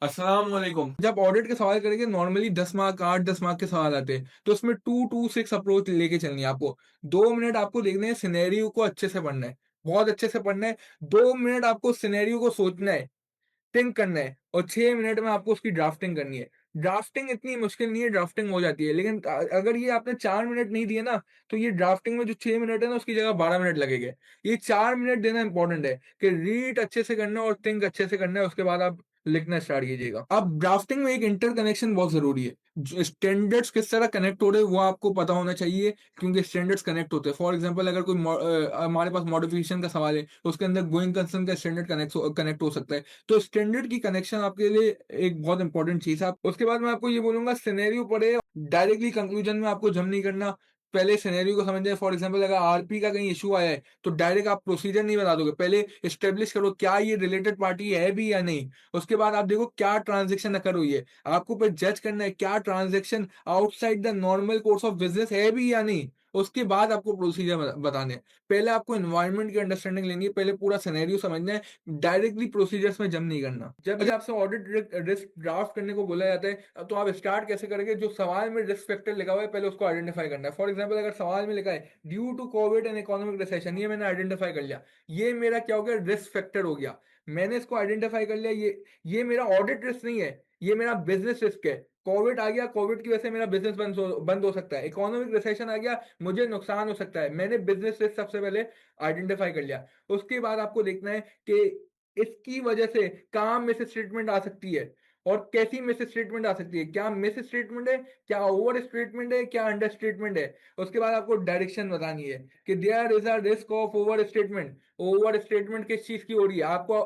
अस्सलाम वालेकुम। जब ऑडिट के सवाल करेंगे नॉर्मली 10 मार्क 8-10 मार्क के सवाल आते हैं। तो उसमें 2 टू 6 अप्रोच लेके चलनी है आपको। 2 मिनट आपको देखने हैं सिनेरियो को अच्छे से पढ़ना है। बहुत अच्छे से पढ़ना है। 2 मिनट आपको सिनेरियो को सोचना है, थिंक करना है और 6 मिनट में आपको उसकी ड्राफ्टिंग करनी है। ड्राफ्टिंग इतनी मुश्किल नहीं है, ड्राफ्टिंग हो जाती है। लेकिन अगर ये आपने 4 मिनट नहीं दिए ना, तो ये ड्राफ्टिंग में जो 6 मिनट है ना, उसकी जगह 12 मिनट लगेंगे। ये 4 मिनट देना इम्पोर्टेंट है कि रीड अच्छे से करना है और थिंक अच्छे से करना है, उसके बाद आप लिखना स्टार्ट कीजिएगा। अब ड्राफ्टिंग में एक इंटरकनेक्शन बहुत ज़रूरी है। जो स्टैंडर्ड्स किस तरह कनेक्ट हो रहे हैं, वो आपको पता होना चाहिए क्योंकि स्टैंडर्ड्स कनेक्ट होते हैं। फॉर एग्ज़ाम्पल अगर कोई हमारे पास मॉडिफिकेशन का सवाल है, तो उसके अंदर गोइंग कंसर्न का स्टैंडर्ड कनेक्ट हो सकता है। तो स्टैंडर्ड की कनेक्शन आपके लिए एक बहुत इंपॉर्टेंट चीज़ है। आप उसके बाद मैं आपको ये बोलूँगा सिनेरियो पढ़े, डायरेक्टली कंक्लूजन में आपको जंप नहीं करना। पहले सिनेरियो को समझ जाएँ। फॉर एग्ज़ाम्पल अगर आरपी का कहीं इश्यू आया है, तो डायरेक्ट आप प्रोसीजर नहीं बता दोगे। पहले एस्टेब्लिश करो क्या ये रिलेटेड पार्टी है भी या नहीं। उसके बाद आप देखो क्या ट्रांज़ैक्शन अकर हुई है। आपको फिर जज करना है क्या transaction outside the normal course of business है भी या नहीं। उसके बाद आपको प्रोसीजर बताने हैं। पहले आपको एनवायरनमेंट की अंडरस्टैंडिंग लेनी है, पहले पूरा सिनेरियो समझना है, डायरेक्टली प्रोसीजर्स में जंप नहीं करना। जब भी आपसे ऑडिट रिस्क ड्राफ्ट करने को बोला जाता है, तो आप स्टार्ट कैसे करेंगे? जो सवाल में रिस्क फैक्टर लिखा हुआ है, पहले उसको आइडेंटिफाई करना है। फॉर एग्जांपल अगर सवाल में लिखा है due to covid and economic recession, ये मैंने आइडेंटिफाई कर लिया। ये मेरा क्या हो गया? रिस्क फैक्टर हो गया। मैंने इसको आइडेंटिफाई कर लिया। ये मेरा ऑडिट रिस्क नहीं है, ये मेरा बिजनेस रिस्क है। कोविड आ गया, कोविड की वजह से मेरा बिजनेस बंद हो सकता है। इकोनॉमिक रिसेशन आ गया, मुझे नुकसान हो सकता है। मैंने बिजनेस रिस्क सबसे पहले आइडेंटिफाई कर लिया। उसके बाद आपको देखना है कि इसकी वजह से कहाँ मिस स्टेटमेंट आ सकती है और कैसी मिस स्टेटमेंट आ सकती है। क्या मिस स्टेटमेंट है, क्या ओवर स्टेटमेंट है, क्या अंडर स्टेटमेंट है। उसके बाद आपको डायरेक्शन बतानी है कि there is a risk of over statement. Over statement किस चीज की हो रही है, आपको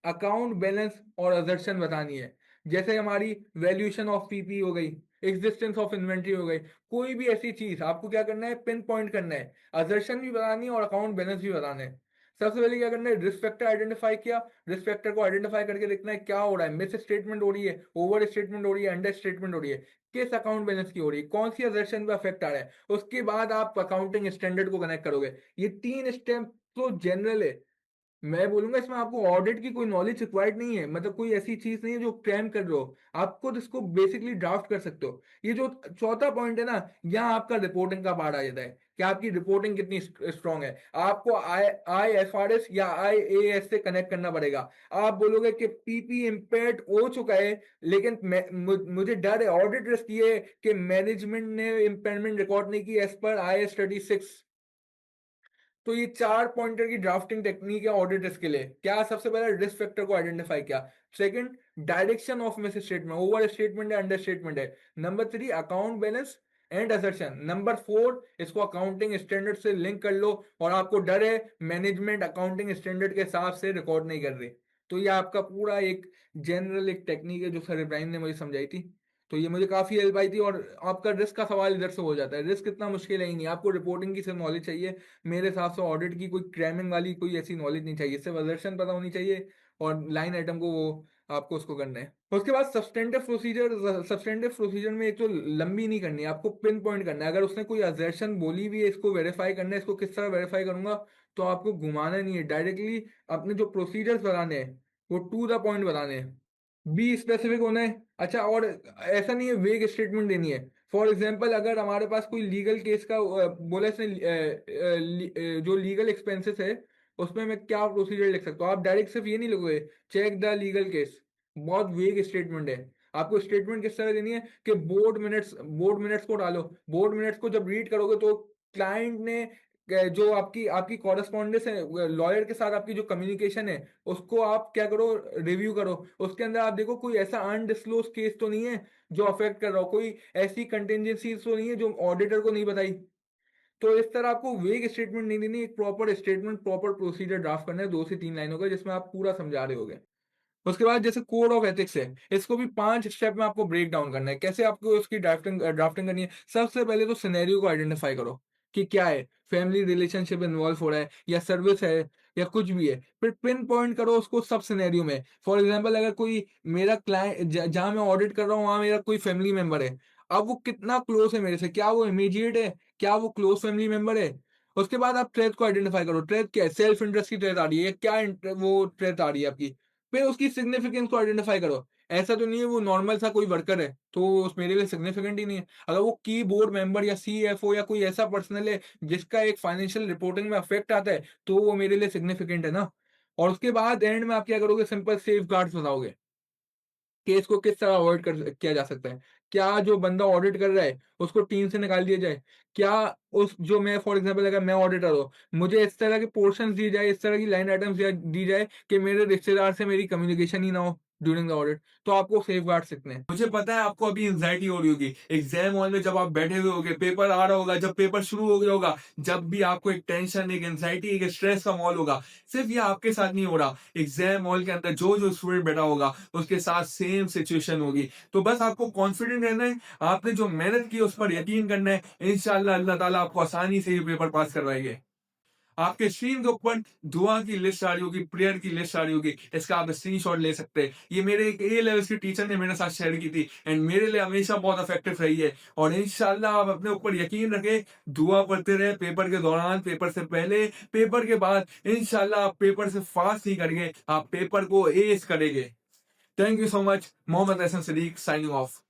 अकाउंट बैलेंस और अजर्शन बतानी है। जैसे हमारी वैल्यूएशन ऑफ पीपी हो गई, एग्जिस्टेंस ऑफ इन्वेंट्री हो गई, कोई भी ऐसी चीज आपको क्या करना है? पिन पॉइंट करना है। अजर्शन भी बतानी है और अकाउंट बैलेंस भी बताना है। सबसे पहले क्या करना है? रिस्क फैक्टर आइडेंटिफाई किया। रिस्क फैक्टर को आइडेंटिफाई करके देखना है क्या हो रहा है। मिस स्टेटमेंट हो रही है, ओवर स्टेटमेंट हो रही है, अंडर स्टेटमेंट हो रही है, किस अकाउंट बैलेंस की हो रही है, कौन सी अजर्शन पे अफेक्ट आ रहा है। उसके बाद आप अकाउंटिंग स्टैंडर्ड को कनेक्ट करोगे। ये 3 स्टेप तो जनरल है। मैं बोलूँगा इसमें आपको ऑडिट की कोई नॉलेज रिक्वायर्ड नहीं है, मतलब कोई ऐसी चीज़ नहीं है जो क्रैम कर रहे हो। आप खुद इसको बेसिकली ड्राफ्ट कर सकते हो। ये जो चौथा पॉइंट है ना, यहाँ आपका रिपोर्टिंग का पार्ट आ जाता है कि आपकी रिपोर्टिंग कितनी स्ट्रांग है। आपको आईएफआरएस या आईएएस से कनेक्ट करना पड़ेगा। आप बोलोगे कि पीपी इम्पेयर्ड हो चुका है, लेकिन मुझे डर है, ऑडिट रिस्क ये है कि मैनेजमेंट ने इम्पेयरमेंट रिकॉर्ड नहीं की एज पर आईएएस 36। तो ये 4 पॉइंटर की ड्राफ्टिंग टेक्निक है ऑडिट रिस्क के लिए। क्या? सबसे पहले रिस्क फैक्टर को आइडेंटिफाई किया। Second, direction of miss statement, over statement है, अंडर स्टेटमेंट है। Number 3, account balance and assertion. Number 4, इसको अकाउंटिंग स्टैंडर्ड से लिंक कर लो और आपको डर है मैनेजमेंट अकाउंटिंग स्टैंडर्ड के हिसाब से रिकॉर्ड नहीं कर रही। तो ये आपका पूरा एक जनरल एक टेक्निक है जो सर इब्राहिम ने मुझे समझाई थी। तो ये मुझे काफी हेल्प आई थी और आपका रिस्क का सवाल इधर से हो जाता है। रिस्क इतना मुश्किल है ही नहीं, आपको रिपोर्टिंग की सिर्फ नॉलेज चाहिए। मेरे हिसाब से ऑडिट की कोई क्रैमिंग वाली कोई ऐसी नॉलेज नहीं चाहिए, सिर्फ असर्शन पता होनी चाहिए और लाइन आइटम को वो आपको उसको करना है। उसके बाद सब्सटेंटिव प्रोसीजर में एक तो लंबी नहीं करनी है, आपको पिन पॉइंट करना है। अगर उसने कोई असर्शन बोली भी है, इसको वेरीफाई करना है, इसको किस तरह वेरीफाई करूंगा, तो आपको घुमाना नहीं है, डायरेक्टली अपने जो प्रोसीजर्स बताने हैं वो टू द पॉइंट बताने हैं। बी स्पेसिफिक होना है। अच्छा, और ऐसा नहीं है वेग स्टेटमेंट देनी है। फॉर एग्जाम्पल अगर हमारे पास कोई लीगल केस का बोला इसने जो लीगल एक्सपेंसेस है उसमें मैं क्या प्रोसीजर लिख सकता हूँ, आप डायरेक्ट सिर्फ ये नहीं लिखोगे चेक द लीगल केस। बहुत वेग स्टेटमेंट है। आपको स्टेटमेंट किस तरह देनी है कि बोर्ड मिनट्स को डालो। बोर्ड मिनट्स को जब रीड करोगे तो क्लाइंट ने जो आपकी आपकी कॉरेस्पॉन्डेंस है लॉयर के साथ, आपकी जो कम्युनिकेशन है उसको आप क्या करो? रिव्यू करो। उसके अंदर आप देखो कोई ऐसा अनडिस्क्लोज केस तो नहीं है जो अफेक्ट कर रहा हो, कोई ऐसी कंटेंजेंसी तो नहीं है जो ऑडिटर को नहीं बताई। तो इस तरह आपको वेग स्टेटमेंट नहीं देनी, एक proper statement proper procedure draft करना है 2 से 3 लाइनों का, जिसमें आप पूरा समझा रहे होगे। उसके बाद जैसे कोड ऑफ एथिक्स है, इसको भी 5 स्टेप में आपको ब्रेक डाउन करना है। कैसे आपको उसकी ड्राफ्टिंग करनी है? सबसे पहले तो सिनेरियो को आइडेंटिफाई करो कि क्या है, फैमिली रिलेशनशिप इन्वॉल्व हो रहा है या सर्विस है या कुछ भी है। फिर पिन पॉइंट करो उसको सब सिनेरियो में। फॉर एग्जांपल अगर कोई मेरा क्लाइंट जहाँ मैं ऑडिट कर रहा हूँ वहाँ मेरा कोई फैमिली मेंबर है, अब वो कितना क्लोज है मेरे से, क्या वो इमीडिएट है, क्या वो क्लोज फैमिली मेंबर है। उसके बाद आप ट्रेथ को आइडेंटिफाई करो। ट्रेथ क्या है? सेल्फ इंटरेस्ट की ट्रेथ आ रही है, क्या वो ट्रेथ आ रही है आपकी। फिर उसकी सिग्निफिकेंस को आइडेंटिफाई करो। ऐसा तो नहीं है वो नॉर्मल सा कोई वर्कर है, तो वो मेरे लिए सिग्निफिकेंट ही नहीं है। अगर वो कीबोर्ड मेंबर या सीएफओ या कोई ऐसा पर्सनल है जिसका एक फाइनेंशियल रिपोर्टिंग में अफेक्ट आता है, तो वो मेरे लिए सिग्निफिकेंट है ना। और उसके बाद एंड में आप क्या करोगे, सिंपल सेफगार्ड्स बताओगे। केस को किस तरह अवॉइड कर किया जा सकता है? क्या जो बंदा ऑडिट कर रहा है, उसको टीम से निकाल दिया जाए? क्या उस जो मैं फॉर एग्ज़ाम्पल अगर मैं ऑडिटर हूँ, मुझे इस तरह के पोर्शन्स दिए जाए, इस तरह की लाइन आइटम्स दिया दी जाए कि मेरे रिश्तेदार से मेरी कम्युनिकेशन ही ना हो ड्यूरिंग द ऑडिट, तो आपको सेफगार्ड्स सीखने हैं। मुझे पता है आपको अभी एंग्ज़ायटी हो रही होगी, एग्ज़ाम हॉल में जब आप बैठे हुए होगे, पेपर आ रहा होगा, जब पेपर शुरू हो गया होगा, जब भी आपको एक टेंशन, एक एंग्ज़ायटी, एक स्ट्रेस का माहौल होगा। सिर्फ़ ये आपके साथ नहीं हो रहा, एग्ज़ाम हॉल के अंदर जो-जो स्टूडेंट बैठा होगा, उसके साथ सेम सिचुएशन होगी। तो बस आपको कॉन्फिडेंट रहना है, आपने जो मेहनत की है उस पर यकीन करना है, इंशाअल्लाह अल्लाह ताला आपको आसानी से ये पेपर पास करवाएँगे। आपके स्क्रीन के ऊपर दुआ की लिस्ट आ रही होगी, प्रेयर की लिस्ट आ रही होगी, इसका आप स्क्रीनशॉट ले सकते हैं। ये मेरे एक ए लेवल्स के टीचर ने मेरे साथ शेयर की थी एंड मेरे लिए हमेशा बहुत इफेक्टिव रही है। और इंशाअल्लाह आप अपने ऊपर यकीन रखें, दुआ पढ़ते रहे पेपर के दौरान, पेपर से पहले, पेपर के बाद। इंशाअल्लाह आप पेपर से पास नहीं करेंगे, आप पेपर को एस करेंगे। Thank you so much. Mohammad Hasan Sadiq signing of.